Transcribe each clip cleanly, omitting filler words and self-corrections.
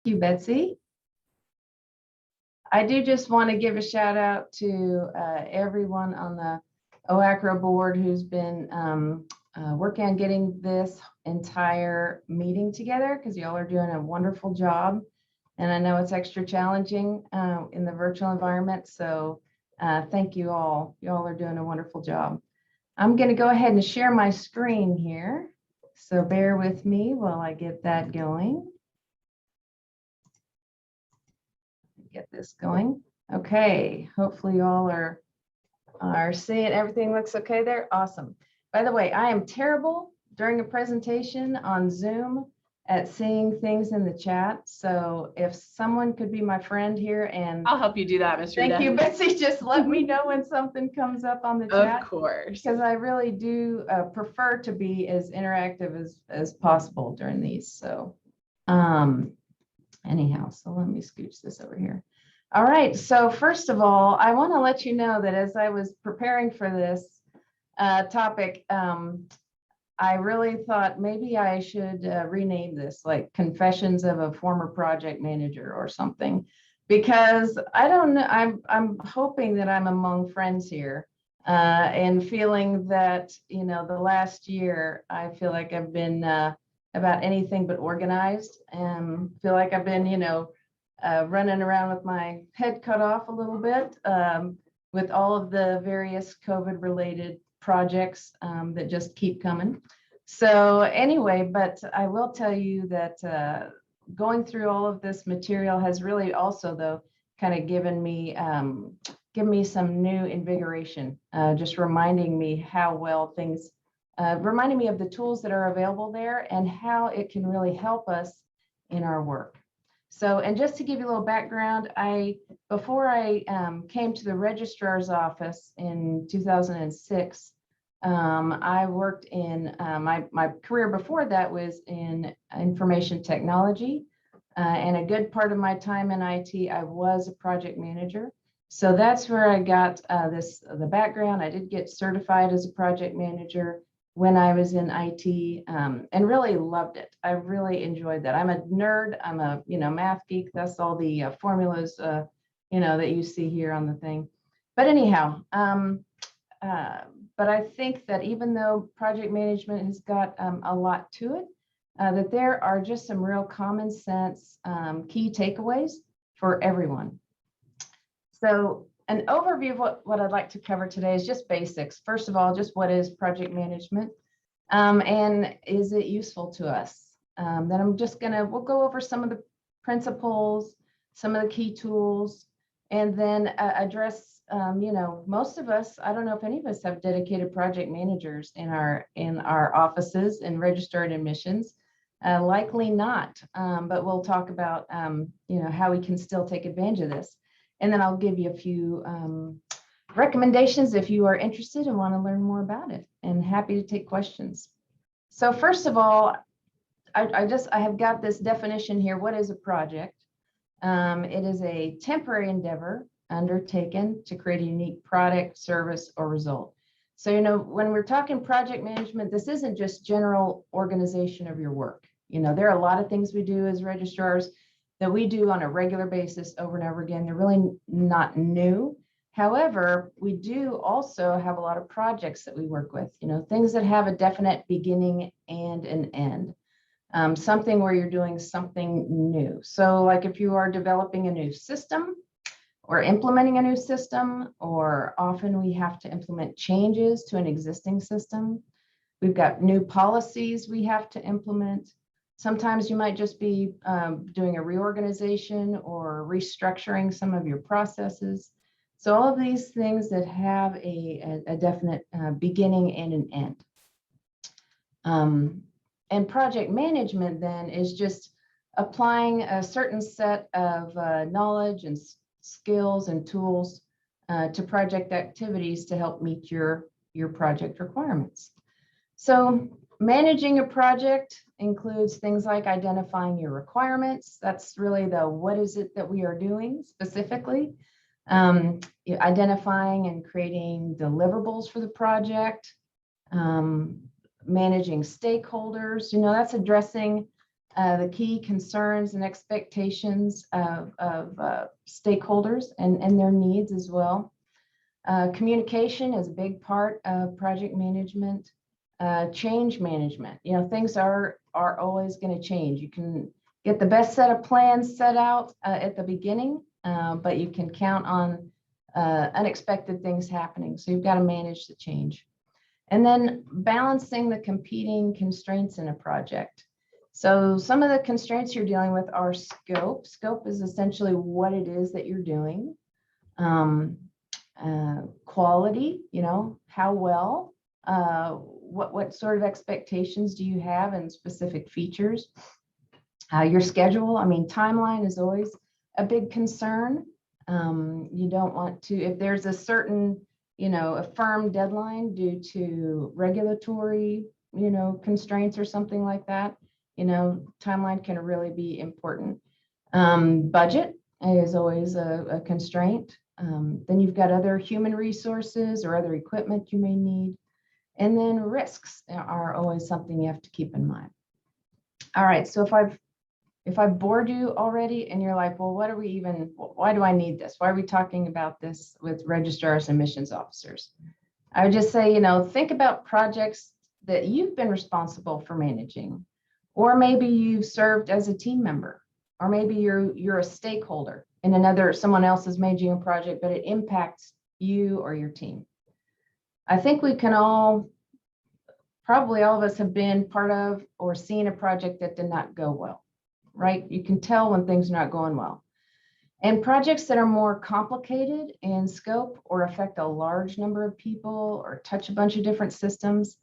you, Betsy. I do just want to give a shout out to everyone on the OACRA board who's been working on getting this entire meeting together, because y'all are doing a wonderful job. And I know it's extra challenging in the virtual environment. So thank you all. Y'all are doing a wonderful job. I'm going to go ahead and share my screen here. So bear with me while I get that going. Get this going. Okay, hopefully you all are seeing everything looks okay there. Awesome. By the way, I am terrible during a presentation on Zoom at seeing things in the chat. So if someone could be my friend here, and I'll help you do that, Ms. Rita. Thank you, Betsy. Just let me know when something comes up on the chat. Of course. Because I really do prefer to be as interactive as possible during these. So anyhow, so let me scooch this over here. All right, so first of all, I want to let you know that as I was preparing for this topic, I really thought maybe I should rename this like Confessions of a Former Project Manager or something, because I don't know, I'm hoping that I'm among friends here and feeling that, you know, the last year, I feel like I've been about anything but organized, and feel like I've been, you know, running around with my head cut off a little bit with all of the various COVID related projects that just keep coming. So anyway, but I will tell you that going through all of this material has really also though kind of given me some new invigoration, just reminding me how well things reminding me of the tools that are available there and how it can really help us in our work. So, and just to give you a little background, before I came to the Registrar's office in 2006, I worked in, my career before that was in information technology, and a good part of my time in IT, I was a project manager. So that's where I got the background. I did get certified as a project manager when I was in IT, and really loved it. I really enjoyed that. I'm a nerd. I'm a, you know, math geek. That's all the formulas, you know, that you see here on the thing. But anyhow, but I think that even though project management has got a lot to it, that there are just some real common sense key takeaways for everyone. So an overview of what I'd like to cover today is just basics. First of all, just what is project management, and is it useful to us? Then I'm just we'll go over some of the principles, some of the key tools, and then address, you know, most of us, I don't know if any of us have dedicated project managers in our offices in Registrar and Admissions. Likely not, but we'll talk about, you know, how we can still take advantage of this. And then I'll give you a few recommendations if you are interested and want to learn more about it, and happy to take questions. So first of all, I have got this definition here. What is a project? It is a temporary endeavor undertaken to create a unique product, service, or result. So, you know, when we're talking project management, this isn't just general organization of your work. You know, there are a lot of things we do as registrars that we do on a regular basis over and over again. They're really not new. However, we do also have a lot of projects that we work with, you know, things that have a definite beginning and an end, something where you're doing something new. So like if you are developing a new system or implementing a new system, or often we have to implement changes to an existing system. We've got new policies we have to implement. Sometimes you might just be doing a reorganization or restructuring some of your processes. So all of these things that have a definite beginning and an end. And project management then is just applying a certain set of knowledge and skills and tools to project activities to help meet your project requirements. So managing a project includes things like identifying your requirements. That's really the what is it that we are doing specifically. Identifying and creating deliverables for the project. Managing stakeholders, you know, that's addressing the key concerns and expectations of stakeholders and their needs as well. Communication is a big part of project management. Change management, things are always going to change. You can get the best set of plans set out at the beginning, but you can count on unexpected things happening. So you've got to manage the change. And then balancing the competing constraints in a project. So some of the constraints you're dealing with are scope. Scope is essentially what it is that you're doing. Quality, how well, what sort of expectations do you have and specific features? Your schedule, timeline is always a big concern. You don't want to, if there's a certain, a firm deadline due to regulatory, constraints or something like that, timeline can really be important. Budget is always a constraint. Then you've got other human resources or other equipment you may need. And then risks are always something you have to keep in mind. All right, so if I've bored you already and you're like, well, why do I need this? Why are we talking about this with registrars and missions officers? I would just say, think about projects that you've been responsible for managing, or maybe you've served as a team member, or maybe you're a stakeholder in someone else is managing a project, but it impacts you or your team. I think we can probably all of us have been part of or seen a project that did not go well, right? You can tell when things are not going well. And projects that are more complicated in scope or affect a large number of people or touch a bunch of different systems,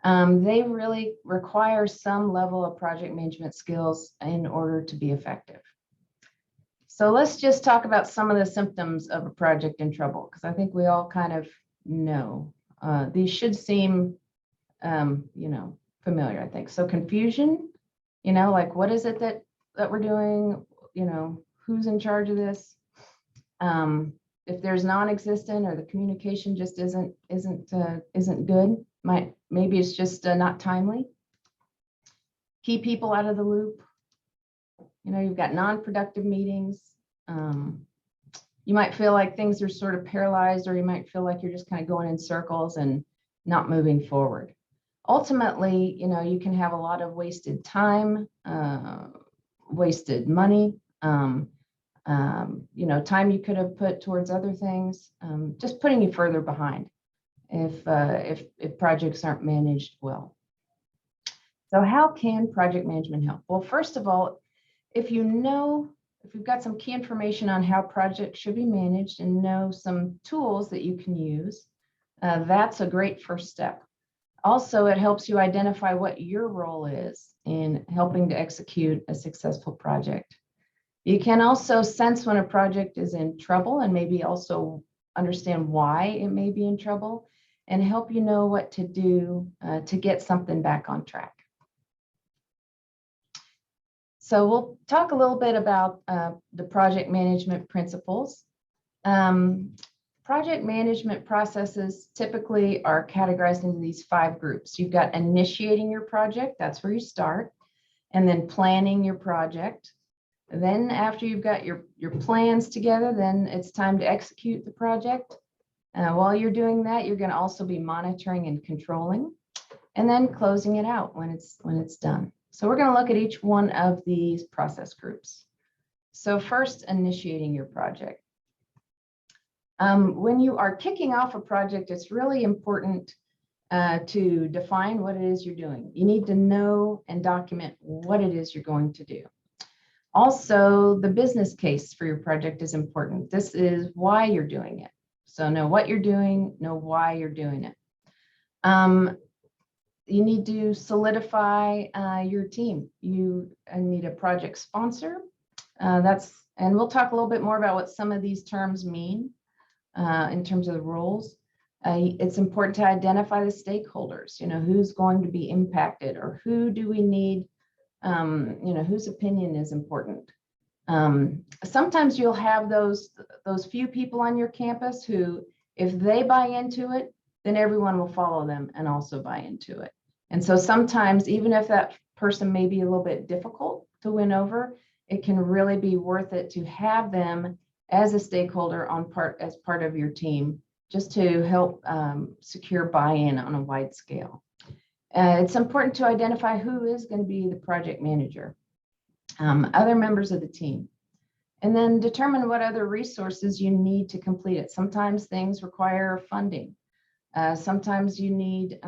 they really require some level of project management skills in order to be effective. So let's just talk about some of the symptoms of a project in trouble, because I think we all kind of know. These should seem, familiar, I think. So confusion, like what is it that we're doing? Who's in charge of this? If there's non-existent or the communication just isn't good, maybe it's just not timely. Keep people out of the loop. You've got non-productive meetings. You might feel like things are sort of paralyzed, or you might feel like you're just kind of going in circles and not moving forward. Ultimately, you can have a lot of wasted time, wasted money, time you could have put towards other things, just putting you further behind if projects aren't managed well. So how can project management help? Well, first of all, if you've got some key information on how projects should be managed and know some tools that you can use, that's a great first step. Also, it helps you identify what your role is in helping to execute a successful project. You can also sense when a project is in trouble and maybe also understand why it may be in trouble and help you know what to do to get something back on track. So we'll talk a little bit about the project management principles. Project management processes typically are categorized into these 5 groups. You've got initiating your project, that's where you start, and then planning your project. Then after you've got your plans together, then it's time to execute the project. While you're doing that, you're going to also be monitoring and controlling, and then closing it out when it's done. So we're going to look at each one of these process groups. So first, initiating your project. When you are kicking off a project, it's really important to define what it is you're doing. You need to know and document what it is you're going to do. Also, the business case for your project is important. This is why you're doing it. So know what you're doing, know why you're doing it. You need to solidify your team. You need a project sponsor. And we'll talk a little bit more about what some of these terms mean in terms of the roles. It's important to identify the stakeholders, who's going to be impacted, or who do we need, whose opinion is important. Sometimes you'll have those few people on your campus who, if they buy into it, then everyone will follow them and also buy into it. And so sometimes, even if that person may be a little bit difficult to win over, it can really be worth it to have them as a stakeholder as part of your team, just to help secure buy-in on a wide scale. It's important to identify who is going to be the project manager, other members of the team, and then determine what other resources you need to complete it. Sometimes things require funding. Sometimes you need,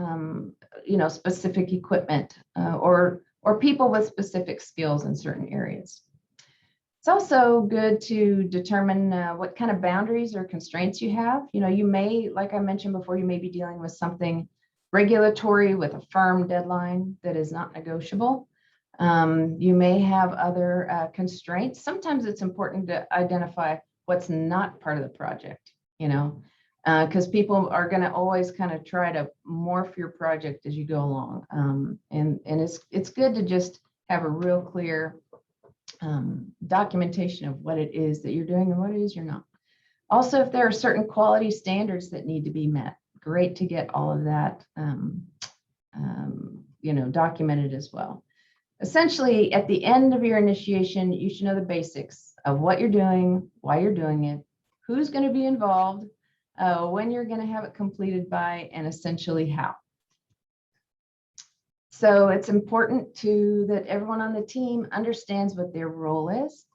specific equipment or people with specific skills in certain areas. It's also good to determine what kind of boundaries or constraints you have. You may, like I mentioned before, you may be dealing with something regulatory with a firm deadline that is not negotiable. You may have other constraints. Sometimes it's important to identify what's not part of the project, because people are going to always kind of try to morph your project as you go along. And it's good to just have a real clear documentation of what it is that you're doing and what it is you're not. Also, if there are certain quality standards that need to be met, great to get all of that documented as well. Essentially, at the end of your initiation, you should know the basics of what you're doing, why you're doing it, who's going to be involved, when you're going to have it completed by, and essentially how. So it's important that everyone on the team understands what their role is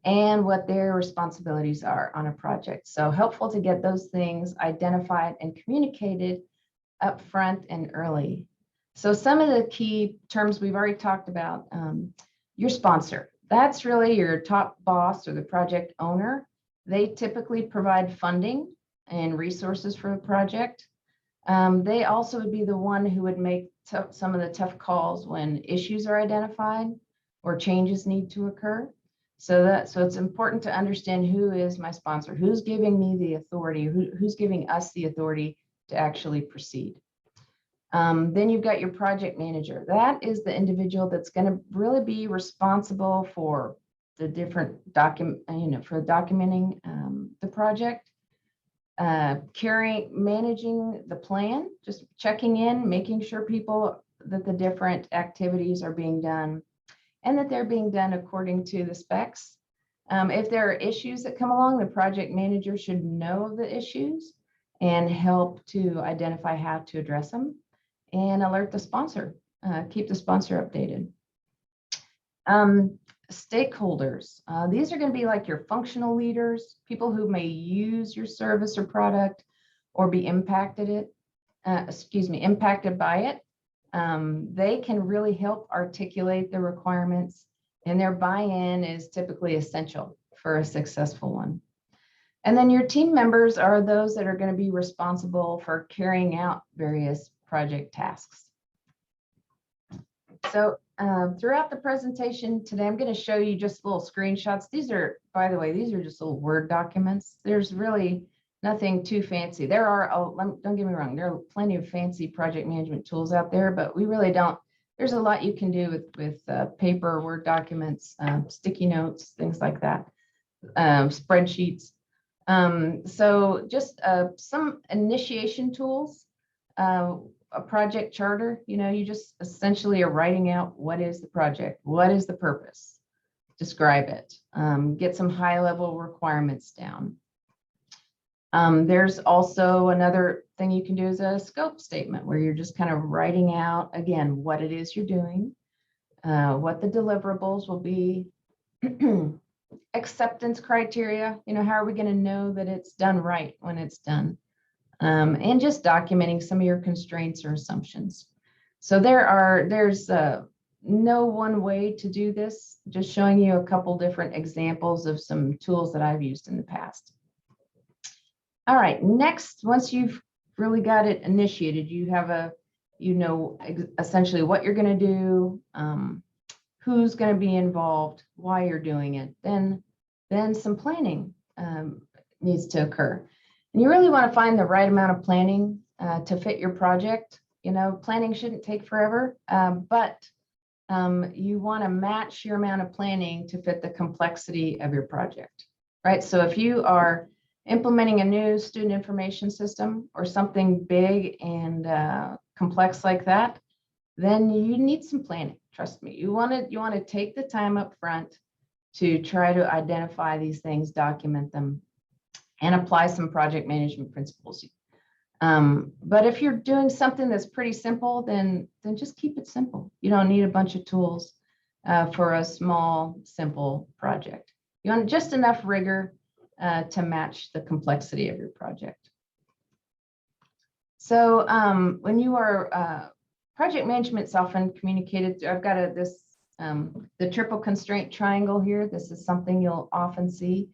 and what their responsibilities are on a project. So helpful to get those things identified and communicated up front and early. So some of the key terms we've already talked about, your sponsor. That's really your top boss or the project owner. They typically provide funding and resources for the project. They also would be the one who would make some of the tough calls when issues are identified or changes need to occur. So it's important to understand who is my sponsor, who's giving me the authority, who's giving us the authority to actually proceed. Then you've got your project manager. That is the individual that's going to really be responsible for the different for documenting the project, managing the plan, just checking in, making sure that the different activities are being done and that they're being done according to the specs. If there are issues that come along, the project manager should know of the issues and help to identify how to address them and alert the sponsor, keep the sponsor updated. Stakeholders. These are going to be like your functional leaders, people who may use your service or product or be impacted by it. They can really help articulate the requirements, and their buy-in is typically essential for a successful one. And then your team members are those that are going to be responsible for carrying out various project tasks. So throughout the presentation today, I'm going to show you just little screenshots. By the way, these are just little Word documents. There's really nothing too fancy. Don't get me wrong, there are plenty of fancy project management tools out there, but we really don't. There's a lot you can do with paper, Word documents, sticky notes, things like that, spreadsheets. So just some initiation tools. A project charter, you just essentially are writing out what is the project, what is the purpose, describe it, get some high level requirements down. There's also another thing you can do is a scope statement where you're just kind of writing out, again, what it is you're doing, what the deliverables will be, acceptance criteria, how are we going to know that it's done right when it's done? And just documenting some of your constraints or assumptions. So there's no one way to do this, just showing you a couple different examples of some tools that I've used in the past. All right, next, once you've really got it initiated, you have essentially what you're going to do, who's going to be involved, why you're doing it, then some planning needs to occur. And you really want to find the right amount of planning to fit your project. Planning shouldn't take forever, but you want to match your amount of planning to fit the complexity of your project, right? So if you are implementing a new student information system or something big and complex like that, then you need some planning. Trust me, you want to take the time up front to try to identify these things, document them, and apply some project management principles. But if you're doing something that's pretty simple, then just keep it simple. You don't need a bunch of tools for a small, simple project. You want just enough rigor to match the complexity of your project. So when you are project management's often communicated through, I've got the triple constraint triangle here. This is something you'll often see.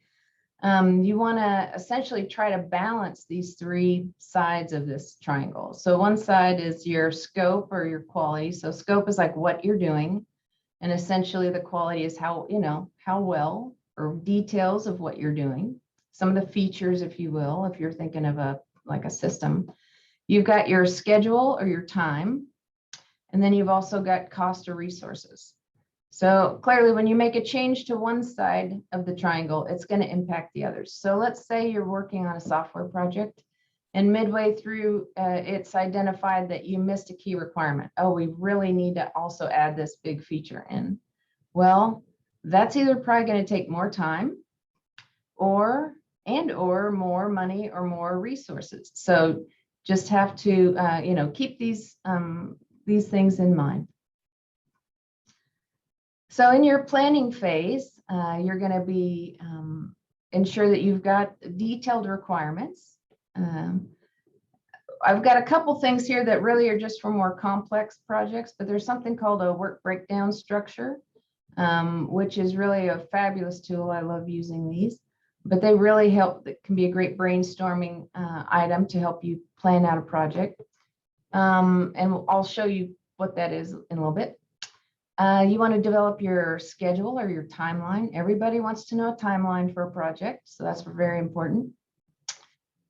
You want to essentially try to balance these three sides of this triangle. So one side is your scope or your quality. So scope is like what you're doing. And essentially the quality is how well or details of what you're doing. Some of the features, if you will, if you're thinking of like a system. You've got your schedule or your time. And then you've also got cost or resources. So clearly, when you make a change to one side of the triangle, it's going to impact the others. So let's say you're working on a software project and midway through, it's identified that you missed a key requirement. Oh, we really need to also add this big feature in. Well, that's either probably going to take more time or more money or more resources. So just have to, keep these things in mind. So in your planning phase, you're going to be ensure that you've got detailed requirements. I've got a couple things here that really are just for more complex projects, but there's something called a work breakdown structure, which is really a fabulous tool. I love using these, but they really help. That can be a great brainstorming item to help you plan out a project. And I'll show you what that is in a little bit. You want to develop your schedule or your timeline. Everybody wants to know a timeline for a project, so that's very important.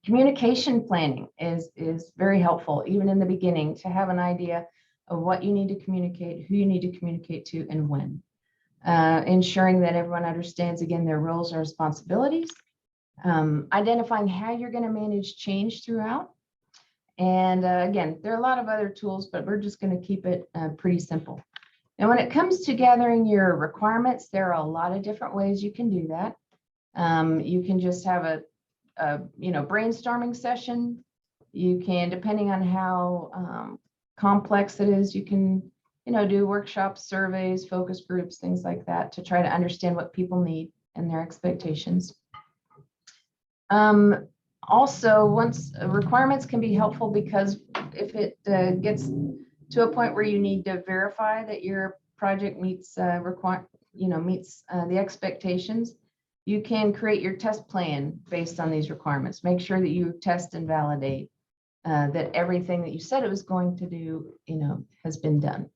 Communication planning is very helpful, even in the beginning, to have an idea of what you need to communicate, who you need to communicate to, and when. Ensuring that everyone understands, again, their roles and responsibilities. Identifying how you're going to manage change throughout. And again, there are a lot of other tools, but we're just going to keep it pretty simple. Now, when it comes to gathering your requirements, there are a lot of different ways you can do that. You can just have a brainstorming session. You can, depending on how complex it is, you can, do workshops, surveys, focus groups, things like that to try to understand what people need and their expectations. Also, once requirements can be helpful because if it gets to a point where you need to verify that your project meets the expectations, you can create your test plan based on these requirements. Make sure that you test and validate that everything that you said it was going to do, has been done.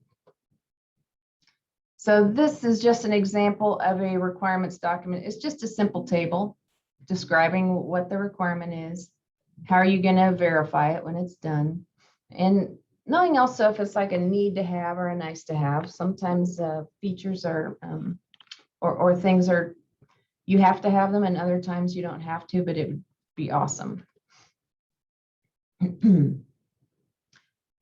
So this is just an example of a requirements document. It's just a simple table describing what the requirement is, how are you going to verify it when it's done, and knowing also if it's like a need to have or a nice to have. Sometimes features are or things are, you have to have them, and other times you don't have to, but it would be awesome. And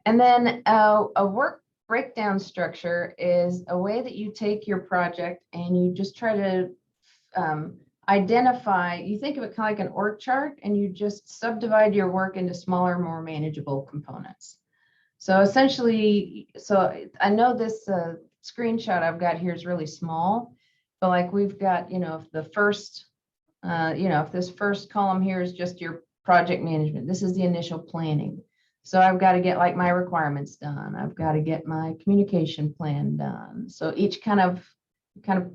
then a work breakdown structure is a way that you take your project and you just try to identify, you think of it kind of like an org chart, and you just subdivide your work into smaller, more manageable components. So essentially, I know this screenshot I've got here is really small, but like we've got, if the first, if this first column here is just your project management, this is the initial planning. So I've got to get like my requirements done. I've got to get my communication plan done. So each kind of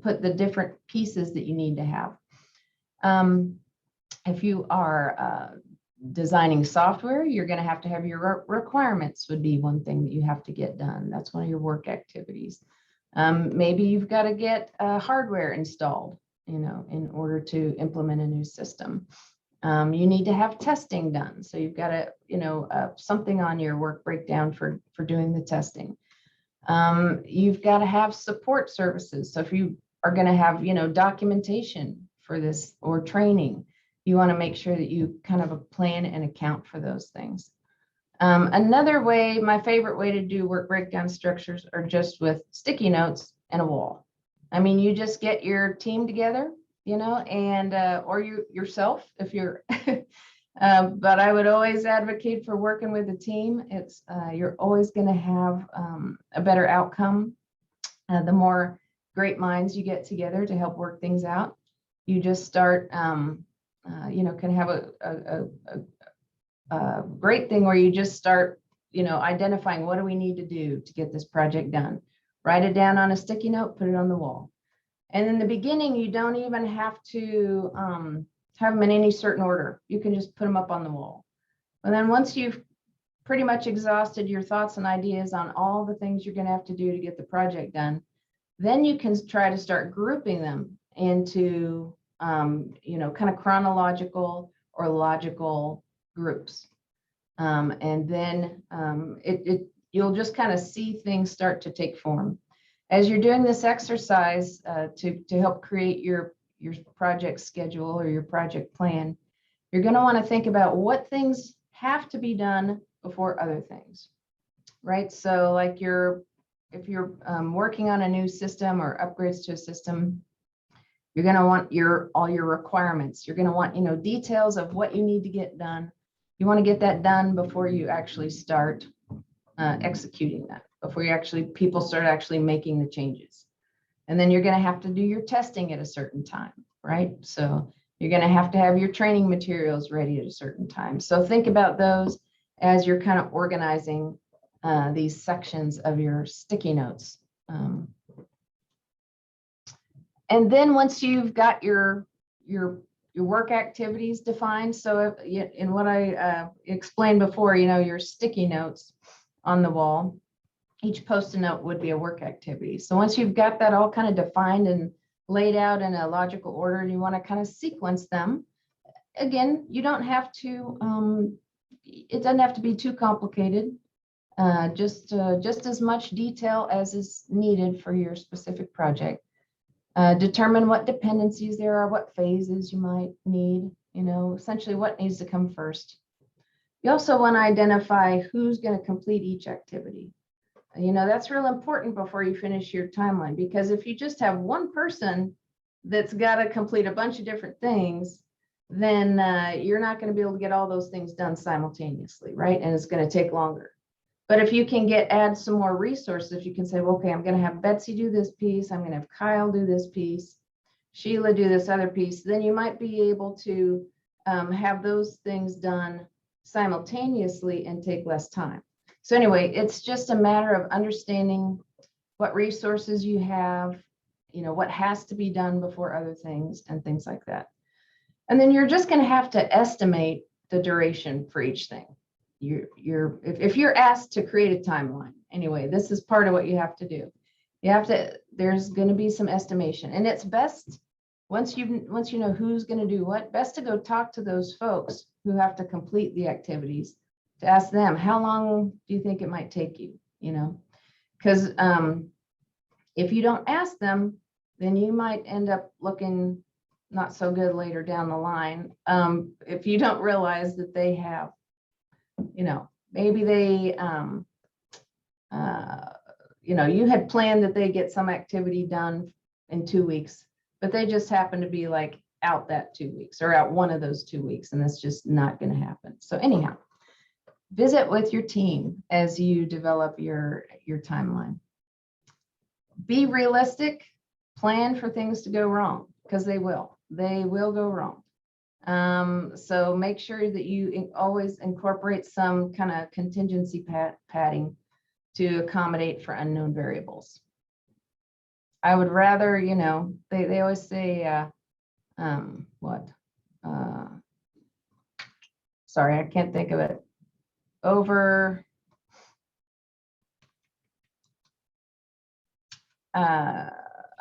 put the different pieces that you need to have. If you are designing software, you're going to have your requirements would be one thing that you have to get done. That's one of your work activities. Maybe you've got to get hardware installed, in order to implement a new system. You need to have testing done. So you've got to, something on your work breakdown for doing the testing. You've got to have support services. So if you are going to have, documentation for this or training, you want to make sure that you kind of plan and account for those things. Another way, my favorite way to do work breakdown structures are just with sticky notes and a wall. I mean, you just get your team together, and or yourself if you're. But I would always advocate for working with a team. It's you're always going to have a better outcome. The more great minds you get together to help work things out, you just start, can have a great thing where you just start, identifying what do we need to do to get this project done. Write it down on a sticky note, put it on the wall. And in the beginning, you don't even have to have them in any certain order. You can just put them up on the wall. And then once you've pretty much exhausted your thoughts and ideas on all the things you're going to have to do to get the project done, then you can try to start grouping them into, kind of chronological or logical groups. And then you'll just kind of see things start to take form. As you're doing this exercise to help create your project schedule or your project plan, you're going to want to think about what things have to be done before other things, right? So like if you're working on a new system or upgrades to a system, you're going to want all your requirements. You're going to want, details of what you need to get done. You want to get that done before you actually start executing that, before people start actually making the changes. And then you're going to have to do your testing at a certain time, right? So you're going to have your training materials ready at a certain time. So think about those as you're kind of organizing these sections of your sticky notes. And then once you've got your work activities defined, so in what I explained before, your sticky notes on the wall, each post-it note would be a work activity. So once you've got that all kind of defined and laid out in a logical order, and you want to kind of sequence them, again, you don't have to, it doesn't have to be too complicated. Just as much detail as is needed for your specific project. Determine what dependencies there are, what phases you might need, essentially what needs to come first. You also want to identify who's going to complete each activity. That's real important before you finish your timeline, because if you just have one person that's got to complete a bunch of different things, then you're not going to be able to get all those things done simultaneously, right? And it's going to take longer. But if you can add some more resources, if you can say, well, okay, I'm going to have Betsy do this piece, I'm going to have Kyle do this piece, Sheila do this other piece, then you might be able to have those things done simultaneously and take less time. So anyway, it's just a matter of understanding what resources you have, what has to be done before other things and things like that. And then you're just going to have to estimate the duration for each thing. If you're asked to create a timeline, anyway, this is part of what you have to do. There's going to be some estimation, and it's best once you know who's going to do what, best to go talk to those folks who have to complete the activities, to ask them, how long do you think it might take you? Because if you don't ask them, then you might end up looking not so good later down the line if you don't realize that they have, maybe they, you had planned that they get some activity done in 2 weeks, but they just happen to be like out that 2 weeks or out one of those 2 weeks, and that's just not going to happen. So anyhow, visit with your team as you develop your timeline. Be realistic, plan for things to go wrong, because they will go wrong. So make sure that you always incorporate some kind of contingency padding to accommodate for unknown variables. I would rather, they always say, sorry, I can't think of it. Are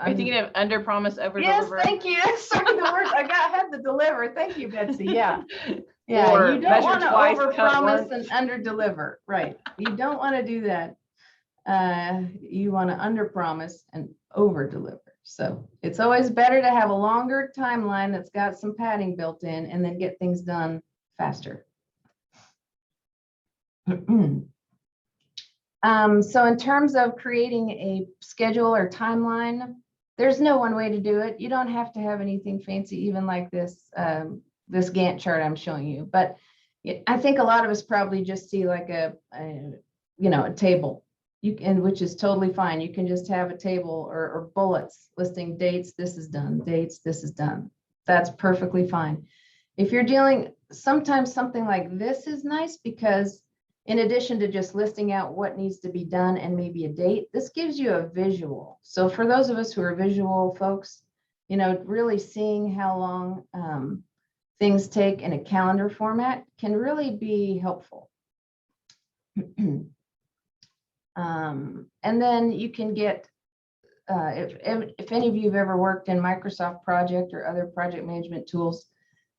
you thinking of under promise, over deliver? Yes, thank you. Sorry, the words I had to deliver. Thank you, Betsy. Yeah. Yeah, you don't want to over promise and under deliver. Right. You don't want to do that. You want to under promise and over deliver. So it's always better to have a longer timeline that's got some padding built in and then get things done faster. So in terms of creating a schedule or timeline, there's no one way to do it. You don't have to have anything fancy, even like this, this Gantt chart I'm showing you. But I think a lot of us probably just see like a table. You can, which is totally fine. You can just have a table or bullets listing dates, this is done, dates, this is done. That's perfectly fine. If you're dealing, sometimes something like this is nice because in addition to just listing out what needs to be done and maybe a date, this gives you a visual. So for those of us who are visual folks, really seeing how long things take in a calendar format can really be helpful. And then you can get, if any of you have ever worked in Microsoft Project or other project management tools,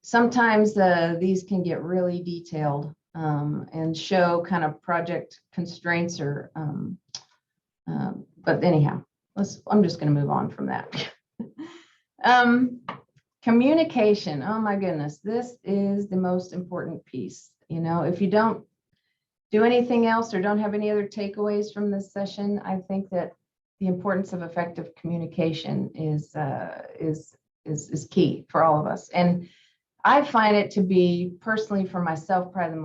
sometimes these can get really detailed and show kind of project constraints or, but anyhow, I'm just going to move on from that. Communication. Oh my goodness, this is the most important piece. If you don't do anything else or don't have any other takeaways from this session, I think that the importance of effective communication is key for all of us. And I find it to be personally for myself probably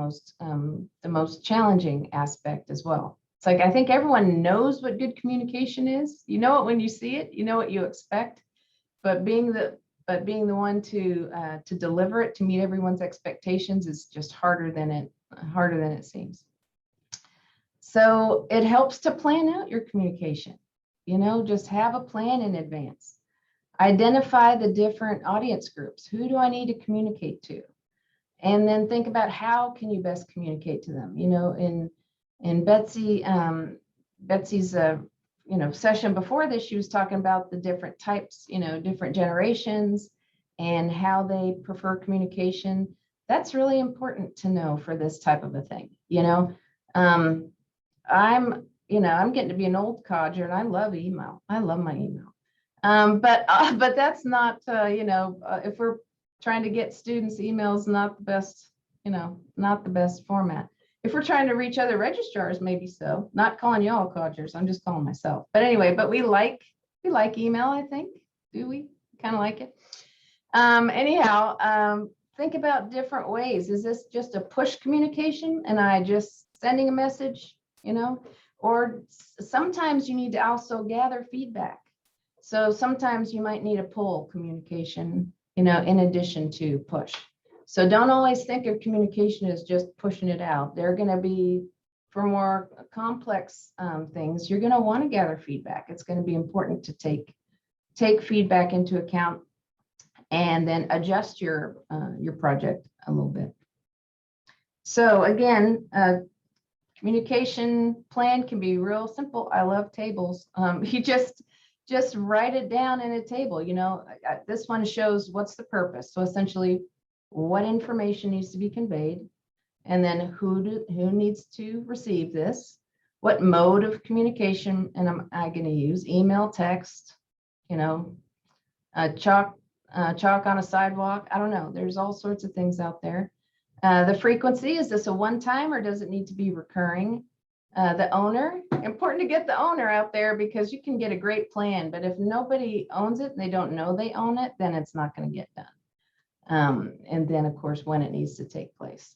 the most challenging aspect as well. It's like I think everyone knows what good communication is. You know it when you see it. You know what you expect, but being the one to deliver it, to meet everyone's expectations, is just harder than it seems. So it helps to plan out your communication. Just have a plan in advance. Identify the different audience groups. Who do I need to communicate to? And then think about how can you best communicate to them. In Betsy's session before this, she was talking about the different types, different generations and how they prefer communication. That's really important to know for this type of a thing. I'm getting to be an old codger and I love email. I love my email. But that's not, if we're trying to get students emails, not the best, not the best format. If we're trying to reach other registrars, maybe so. Not calling y'all codgers, I'm just calling myself. But anyway, but we like email, I think. Do we? Kind of like it. Anyhow, think about different ways. Is this just a push communication and I just sending a message, or sometimes you need to also gather feedback. So sometimes you might need a pull communication, in addition to push. So don't always think of communication as just pushing it out. They're going to be, for more complex things, you're going to want to gather feedback. It's going to be important to take feedback into account and then adjust your project a little bit. So again, communication plan can be real simple. I love tables. You just write it down in a table. This one shows what's the purpose. So essentially, what information needs to be conveyed, and then who needs to receive this, what mode of communication am I going to use? Email, text, chalk on a sidewalk. I don't know. There's all sorts of things out there. The frequency, is this a one-time or does it need to be recurring? The owner, important to get the owner out there because you can get a great plan, but if nobody owns it and they don't know they own it, then it's not going to get done. And then of course, when it needs to take place.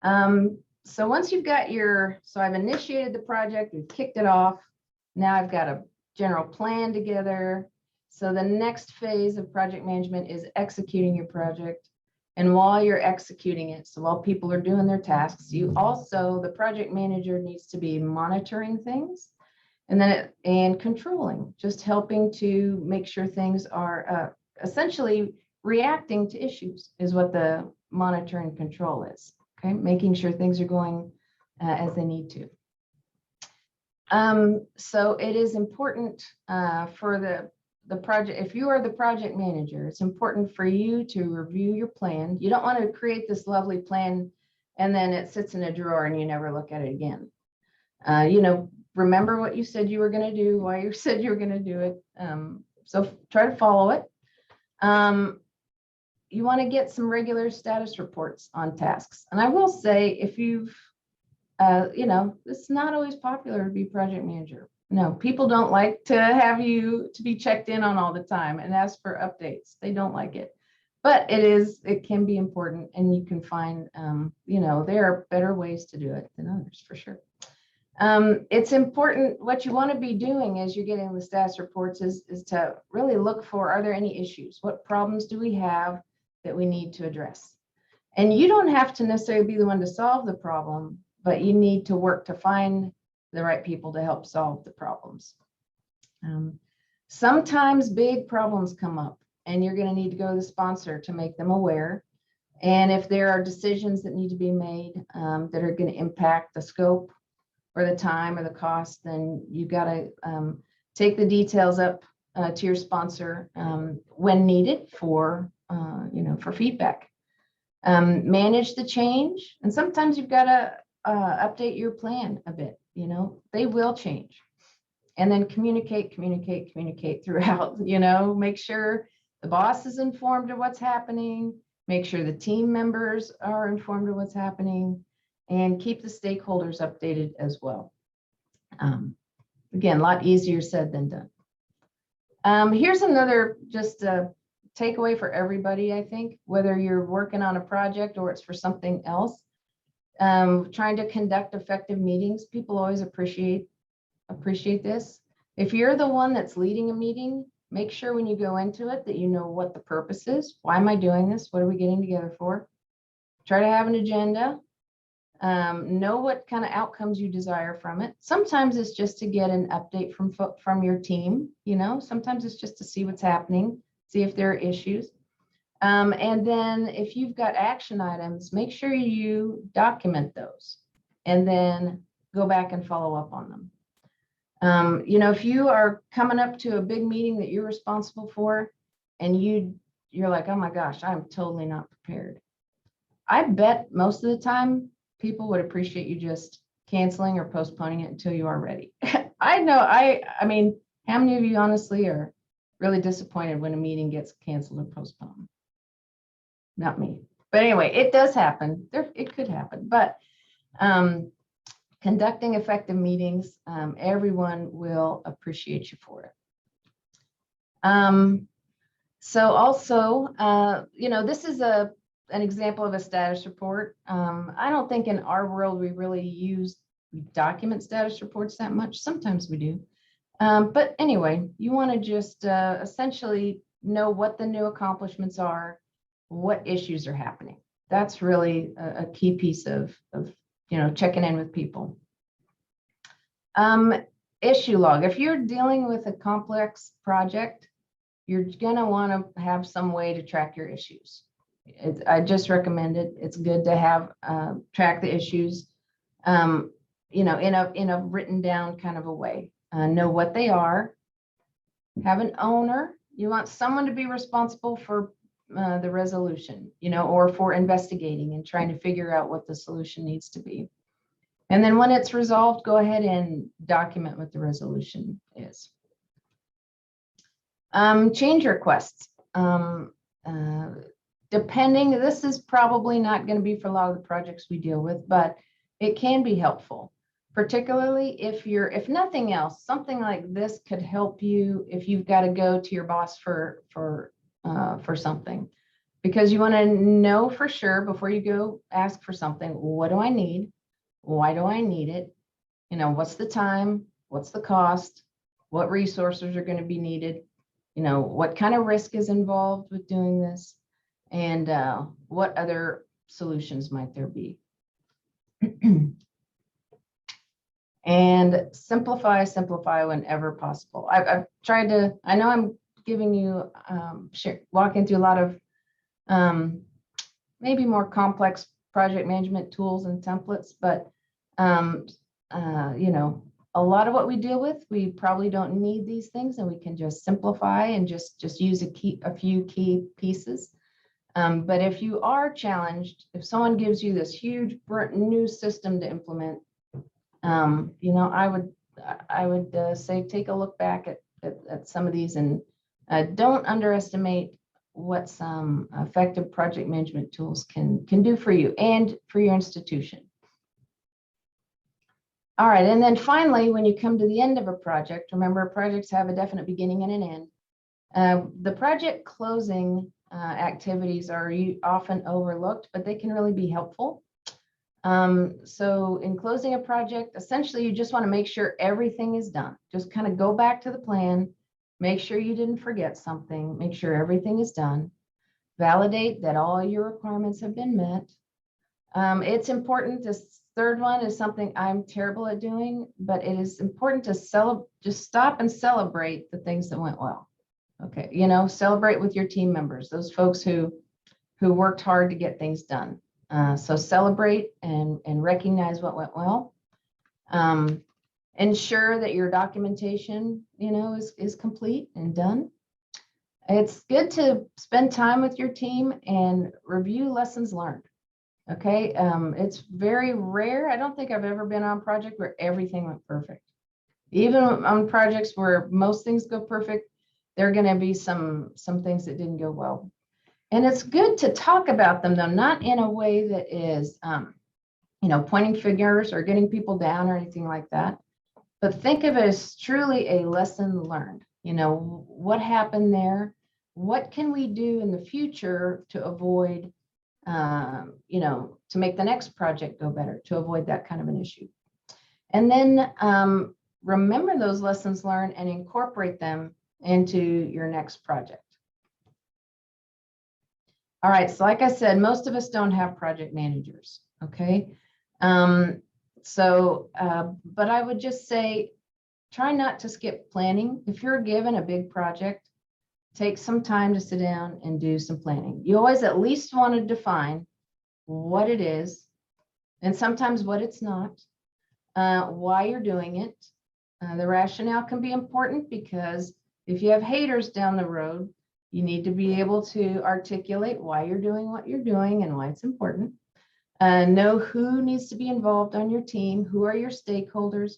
So once you've got so I've initiated the project, we've kicked it off. Now I've got a general plan together. So the next phase of project management is executing your project. And while you're executing it, so while people are doing their tasks, the project manager needs to be monitoring things and controlling, just helping to make sure things are essentially reacting to issues is what the monitor and control is. Okay, making sure things are going as they need to. So it is important for the project, if you are the project manager, it's important for you to review your plan. You don't want to create this lovely plan and then it sits in a drawer and you never look at it again. Remember what you said you were going to do, why you said you were going to do it. So try to follow it. you want to get some regular status reports on tasks. And I will say, if you've, it's not always popular to be project manager. No, people don't like to have you to be checked in on all the time and ask for updates. They don't like it. But it can be important, and you can find, there are better ways to do it than others, for sure. It's important. What you want to be doing as you're getting the status reports is to really look for, are there any issues? What problems do we have that we need to address? And you don't have to necessarily be the one to solve the problem, but you need to work to find the right people to help solve the problems. Sometimes big problems come up, and you're going to need to go to the sponsor to make them aware. And if there are decisions that need to be made that are going to impact the scope or the time or the cost, then you got to take the details up to your sponsor when needed for feedback. Manage the change, and sometimes you've got to update your plan a bit. They will change. And then communicate throughout. Make sure the boss is informed of what's happening. Make sure the team members are informed of what's happening, and keep the stakeholders updated as well. Again, a lot easier said than done. Here's another just a takeaway for everybody, I think, whether you're working on a project or it's for something else. Trying to conduct effective meetings. People always appreciate this. If you're the one that's leading a meeting, make sure when you go into it that you know what the purpose is. Why am I doing this? What are we getting together for? Try to have an agenda. Know what kind of outcomes you desire from it. Sometimes it's just to get an update from your team. Sometimes it's just to see what's happening, see if there are issues. And then if you've got action items, make sure you document those and then go back and follow up on them. If you are coming up to a big meeting that you're responsible for, and you're like, oh my gosh, I'm totally not prepared. I bet most of the time people would appreciate you just canceling or postponing it until you are ready. I know, I mean, how many of you honestly are really disappointed when a meeting gets canceled or postponed? Not me. But anyway, it does happen. It could happen. But conducting effective meetings, everyone will appreciate you for it. So also, this is an example of a status report. I don't think in our world we really document status reports that much. Sometimes we do. But anyway, you want to just essentially know what the new accomplishments are, what issues are happening. That's really a key piece of checking in with people. Issue log. If you're dealing with a complex project, you're going to want to have some way to track your issues. I just recommend it. It's good to have track the issues, in a written down kind of a way. Know what they are. Have an owner. You want someone to be responsible for the resolution, or for investigating and trying to figure out what the solution needs to be. And then when it's resolved, go ahead and document what the resolution is. Change requests. Depending, this is probably not going to be for a lot of the projects we deal with, but it can be helpful, particularly if nothing else, something like this could help you if you've got to go to your boss for something, because you want to know for sure before you go ask for something. What do I need? Why do I need it? What's the time? What's the cost? What resources are going to be needed? What kind of risk is involved with doing this? And what other solutions might there be? And simplify whenever possible. I've tried to, I know I'm giving you, walking through a lot of maybe more complex project management tools and templates, but a lot of what we deal with, we probably don't need these things, and we can just simplify and just use a few key pieces. But if you are challenged, if someone gives you this huge new system to implement, I would say take a look back at some of these, and don't underestimate what some effective project management tools can do for you and for your institution. All right, and then finally, when you come to the end of a project, remember projects have a definite beginning and an end. The project closing activities are often overlooked, but they can really be helpful. So in closing a project, essentially, you just want to make sure everything is done. Just kind of go back to the plan, make sure you didn't forget something, make sure everything is done, validate that all your requirements have been met. It's important. This third one is something I'm terrible at doing, but it is important to just stop and celebrate the things that went well. Okay, you know, celebrate with your team members, those folks who worked hard to get things done. So celebrate and recognize what went well. Ensure that your documentation, you know, is complete and done. It's good to spend time with your team and review lessons learned. Okay, it's very rare. I don't think I've ever been on a project where everything went perfect. Even on projects where most things go perfect, there are going to be some things that didn't go well. And it's good to talk about them, though, not in a way that is, you know, pointing fingers or getting people down or anything like that. But think of it as truly a lesson learned. You know, what happened there? What can we do in the future to avoid, you know, to make the next project go better, to avoid that kind of an issue? And then remember those lessons learned and incorporate them into your next project. All right, so like I said, most of us don't have project managers, okay? But I would just say, try not to skip planning. If you're given a big project, take some time to sit down and do some planning. You always at least want to define what it is, and sometimes what it's not, why you're doing it. The rationale can be important because if you have haters down the road, you need to be able to articulate why you're doing what you're doing and why it's important. Know who needs to be involved on your team, who are your stakeholders,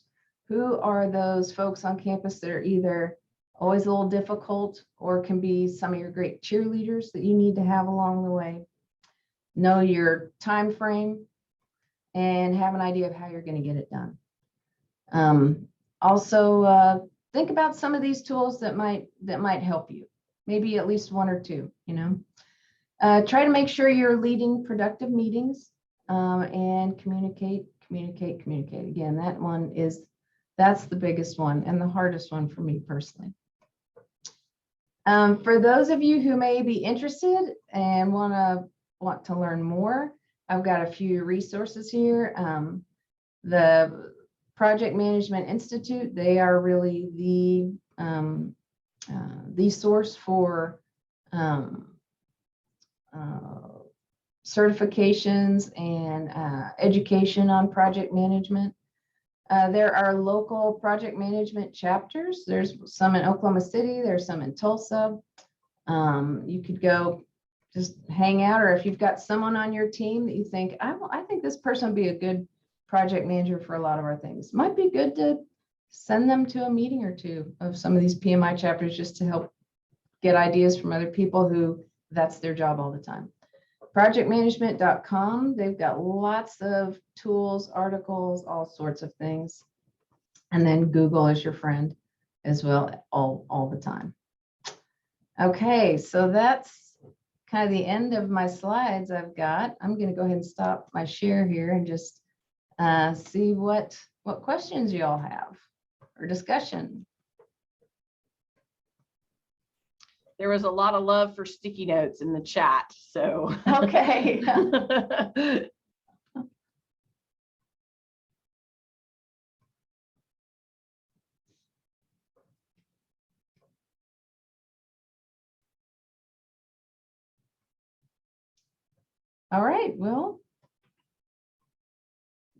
who are those folks on campus that are either always a little difficult or can be some of your great cheerleaders that you need to have along the way. Know your time frame and have an idea of how you're going to get it done. Also, think about some of these tools that might help you. Maybe at least one or two, you know. Try to make sure you're leading productive meetings and communicate. Again, that's the biggest one and the hardest one for me personally. For those of you who may be interested and want to learn more, I've got a few resources here. The Project Management Institute, they are really the source for certifications and education on project management. There are local project management chapters. There's some in Oklahoma City, there's some in Tulsa. You could go just hang out, or if you've got someone on your team that you think, I think this person would be a good project manager for a lot of our things, might be good to send them to a meeting or two of some of these PMI chapters just to help get ideas from other people who that's their job all the time. Projectmanagement.com, they've got lots of tools, articles, all sorts of things. And then Google is your friend as well, all the time. Okay, so that's kind of the end of my slides I've got. I'm going to go ahead and stop my share here and just see what questions you all have or discussion. There was a lot of love for sticky notes in the chat, so. Okay. All right, well,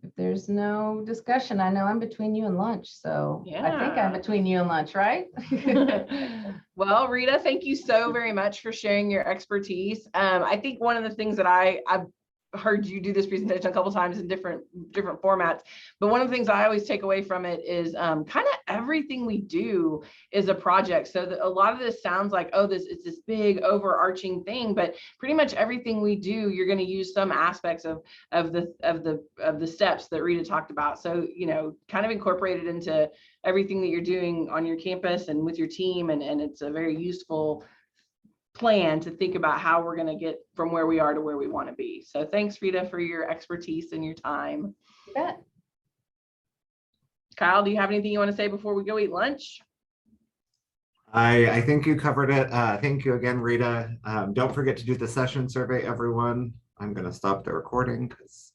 if there's no discussion, I know I'm between you and lunch, so I think I'm between you and lunch, right? Well, Rita, thank you so very much for sharing your expertise. I think one of the things that I've heard you do this presentation a couple times in different formats, but one of the things I always take away from it is kind of everything we do is a project. So that a lot of this sounds like, oh, it's this big overarching thing, but pretty much everything we do, you're going to use some aspects of the steps that Rita talked about. So, you know, kind of incorporate it into everything that you're doing on your campus and with your team. And it's a very useful plan to think about how we're going to get from where we are to where we want to be. So thanks, Rita, for your expertise and your time. You bet. Kyle, do you have anything you want to say before we go eat lunch? I think you covered it. Thank you again, Rita. Don't forget to do the session survey, everyone. I'm going to stop the recording because